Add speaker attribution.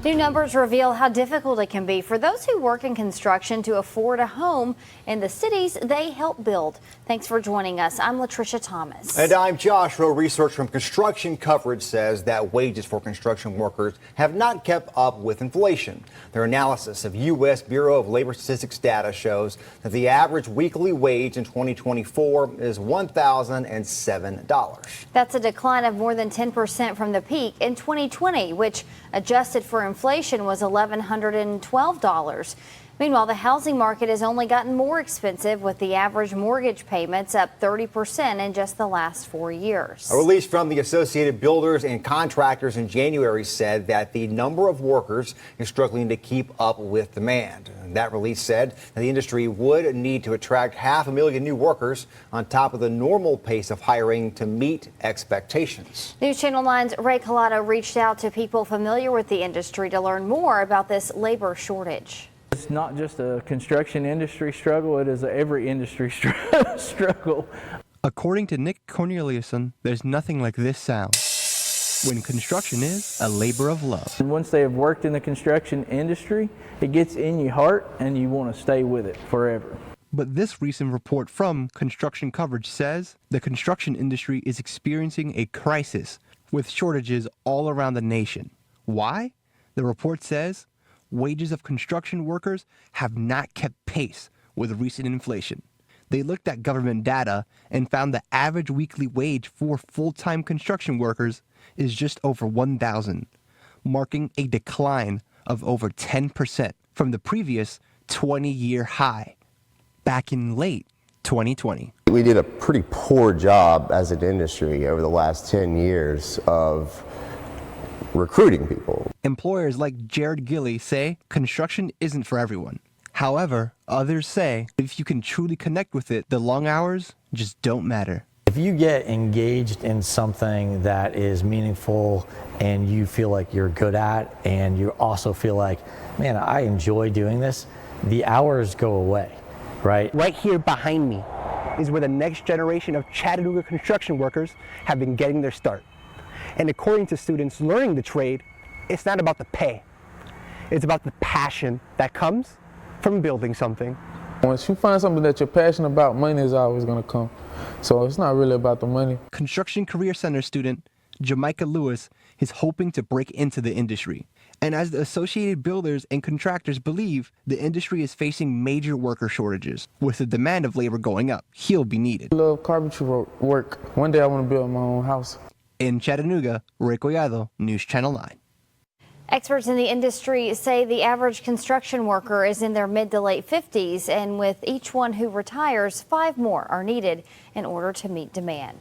Speaker 1: New numbers reveal how difficult it can be for those who work in construction to afford a home in the cities they help build. Thanks for joining us. I'm Latricia Thomas.
Speaker 2: And I'm Joshua. Research from Construction Coverage says that wages for construction workers have not kept up with inflation. Their analysis of U.S. Bureau of Labor Statistics data shows that the average weekly wage in 2024 is $1,007.
Speaker 1: That's a decline of more than 10% from the peak in 2020, which adjusted for inflation was $1,112. Meanwhile, the housing market has only gotten more expensive, with the average mortgage payments up 30% in just the last 4 years.
Speaker 2: A release from the Associated Builders and Contractors in January said that the number of workers is struggling to keep up with demand. That release said that the industry would need to attract 500,000 new workers on top of the normal pace of hiring to meet expectations.
Speaker 1: News Channel 9's Ray Collado reached out to people familiar with the industry to learn more about this labor shortage.
Speaker 3: It's not just a construction industry struggle, it is every industry struggle.
Speaker 4: According to Nick Corneliuson, there's nothing like this sound when construction is a labor of love.
Speaker 3: And once they have worked in the construction industry, it gets in your heart and you want to stay with it forever.
Speaker 4: But this recent report from Construction Coverage says the construction industry is experiencing a crisis with shortages all around the nation. Why? The report says wages of construction workers have not kept pace with recent inflation. They looked at government data and found the average weekly wage for full-time construction workers is just over $1,000, marking a decline of over 10% from the previous 20-year high back in late 2020.
Speaker 5: We did a pretty poor job as an industry over the last 10 years of recruiting people.
Speaker 4: Employers like Jared Gilley say construction isn't for everyone. However, others say if you can truly connect with it, the long hours just don't matter.
Speaker 6: If you get engaged in something that is meaningful and you feel like you're good at, and you also feel like, man, I enjoy doing this, the hours go away, right?
Speaker 7: Right here behind me is where the next generation of Chattanooga construction workers have been getting their start. And according to students learning the trade, it's not about the pay. It's about the passion that comes from building something.
Speaker 8: Once you find something that you're passionate about, money is always going to come. So it's not really about the money.
Speaker 4: Construction Career Center student Jamaica Lewis is hoping to break into the industry. And as the Associated Builders and Contractors believe, the industry is facing major worker shortages. With the demand of labor going up, he'll be needed.
Speaker 8: I love carpentry work. One day I want to build my own house.
Speaker 4: In Chattanooga, Ray Collado, News Channel 9.
Speaker 1: Experts in the industry say the average construction worker is in their mid to late 50s, and with each one who retires, 5 more are needed in order to meet demand.